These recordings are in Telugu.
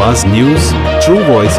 आवाज न्यूज ट्रू वॉइस।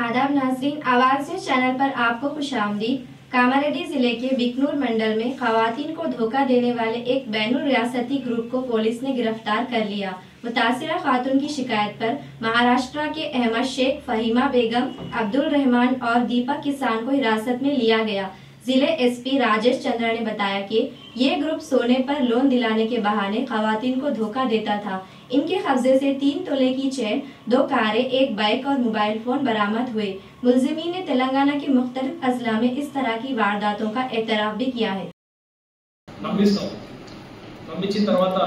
आदाब नाज़रीन, आवाज न्यूज चैनल पर आपको खुशामदीद। कामारेड्डी जिले के बिकनूर मंडल में खवातीन को धोखा देने वाले एक बैनुल रियासती ग्रुप को पुलिस ने गिरफ्तार कर लिया। मुतासिरा खातून की शिकायत पर महाराष्ट्र के अहमद शेख, फहीमा बेगम, अब्दुल रहमान और दीपक किसान को हिरासत में लिया गया। जिले एसपी राजेश चंद्र ने बताया कि ये ग्रुप सोने पर लोन दिलाने के बहाने खवातीन को धोखा देता था। इनके कब्जे से 3 तोले की चेन, 2 कारें, 1 बाइक और मोबाइल फोन बरामद हुए। मुलजिमीन ने तेलंगाना के मुख्तलिफ अजला में इस तरह की वारदातों का एतराफ भी किया है। నమ్మించిన తర్వాత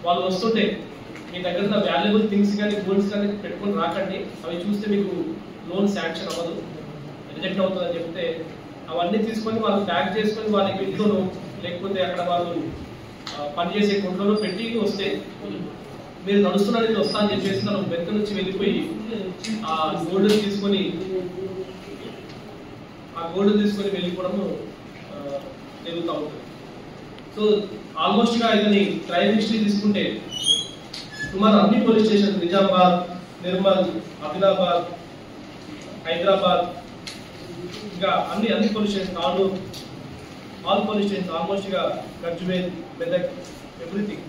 వాళ్ళు వస్తుంటే మీ దగ్గర ఉన్న వాల్యుబుల్ థింగ్స్ కానీ గోల్డ్స్ కానీ పెట్టుకొని రాకండి, అవి చూస్తే మీకు లోన్ శాంక్షన్ అవ్వదు, రిజెక్ట్ అవుతుందని చెప్తే అవన్నీ తీసుకొని వాళ్ళు ప్యాక్ చేసుకొని వాళ్ళకి ఇంట్లోనూ లేకపోతే అక్కడ వాళ్ళు పనిచేసే కొట్లలో పెట్టి వస్తే మీరు నడుస్తున్నది వస్తా అని చెప్పేసి తను వెనక నుంచి వెళ్ళిపోయి ఆ గోల్డ్ తీసుకొని వెళ్ళిపోవడము జరుగుతూ ఉంటుంది. సో ఆల్మోస్ట్ గా ఇతని క్రైమ్ హిస్టరీ తీసుకుంటే సుమారు అన్ని పోలీస్ స్టేషన్, నిజామాబాద్, నిర్మల్, ఆదిలాబాద్, హైదరాబాద్, ఇంకా అన్ని police station, all police station almost గా గజ్వేల్, మెదక్, ఎవ్రీథింగ్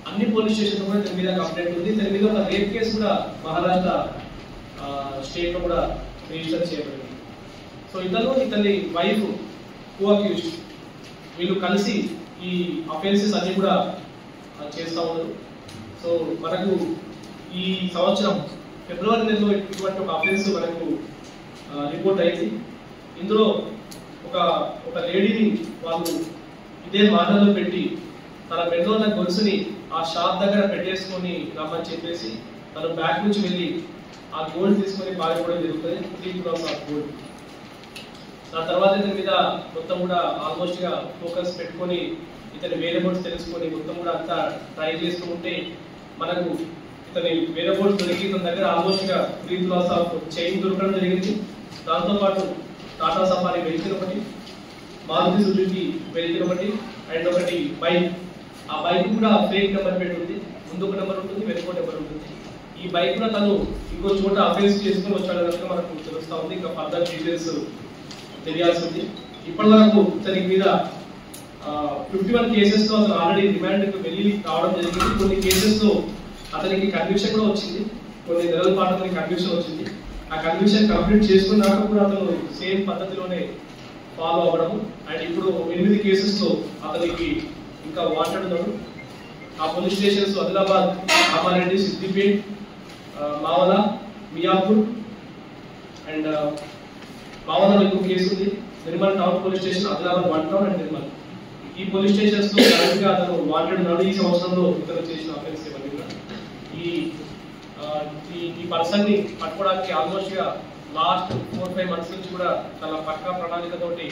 అన్ని పోలీస్ స్టేషన్ కూడా దీని మీద కంప్లైంట్ ఉంది. దీని మీద ఒక రేప్ కేసు కూడా మహారాష్ట్ర స్టేట్ లో కూడా రిజిస్టర్ చేయబడింది. సో ఇతని వైఫ్ కో అక్యూజ్డ్, వీళ్ళు కలిసి ఈ అఫెన్సెస్ అన్ని కూడా చేస్తూ ఉన్నారు. సో మనకు ఈ సంవత్సరం ఫిబ్రవరి నెలలో ఇటువంటి ఒక అఫెన్స్ మనకు రిపోర్ట్ అయింది. ఇందులో ఒక లేడీని వాళ్ళు ఇదే మాటల్లో పెట్టి తన మెడలో ఉన్న గొలుసుని ఆ షాప్ దగ్గర పెట్టేసుకొని రమ్మని చెప్పేసి తను బ్యాక్ నుంచి వెళ్ళి ఆ గోల్డ్ తీసుకొని పారిపోవడం జరుగుతుంది. 3 crores ఆఫ్ గోల్డ్. ఆ తర్వాత ఇతని మీద మొత్తం కూడా ఆల్మోస్ట్ గా ఫోకస్ పెట్టుకొని ఇతని వేరియబుల్స్ తెలుసుకొని మొత్తం కూడా అంతా ట్రై చేస్తూ ఉంటే మనకు ఇతని వేరియబుల్స్ దొరికి ఇతని దగ్గర ఆల్మోస్ట్ గా 3 crores ఆఫ్ చైన్ దొరకడం జరిగింది. దాంతో పాటు టాటా సఫారీ వెహికల్ ఒకటి, మారుతి సుజుకి వెహికల్ ఒకటి అండ్ ఒకటి బైక్. ఆ బైక్ కూడా ఫేక్ నెంబర్ పెట్టి ఉంది, ముందు ఒక నెంబర్ ఉంటుంది, వెనుక నెంబర్ ఉంటుంది. ఈ బైక్ కూడా తను ఇంకో చోట అఫెన్స్ చేసుకుని వచ్చాడు కనుక మనకు తెలుస్తా ఉంది. ఇంకా ఫర్దర్ డీటెయిల్స్ తెలియాల్సి ఉంది. ఇప్పటి వరకు ఇతని మీద 51 కేసెస్ లో అతను ఆల్రెడీ రిమాండ్ కు వెళ్ళి రావడం జరిగింది. కొన్ని కేసెస్ లో అతనికి కన్విక్షన్ కూడా వచ్చింది, కొన్ని నెలల పాటు అతనికి కన్విక్షన్ వచ్చింది. ఆ కన్విక్షన్ కంప్లీట్ చేసుకున్నాక కూడా అతను సేమ్ పద్ధతిలోనే ఫాలో అవ్వడం అండ్ ఇప్పుడు 8 కేసెస్ లో అతనికి ఇంకా వాంటెడ్ ఉన్నాడు. ఆ police stations Adilabad, Kamareddy, Siddipet, Mavala, Miyapur and మావలలో ఇంకో కేసు ఉంది. Nirmal town police station, Adilabad 1 town and Nirmal. ఈ పోలీస్ స్టేషన్స్ లో కరెక్ట్ గా అతను వాంటెడ్ ఉన్నాడు. ఈ సంవత్సరంలో ఇతను చేసిన అఫెన్స్ ఇవన్నీ కూడా ఈ పర్సన్ ని పట్టుకోవడానికి ఆల్మోస్ట్ గా లాస్ట్ 4-5 months నుంచి కూడా చాలా పక్కా ప్రణాళికతోటి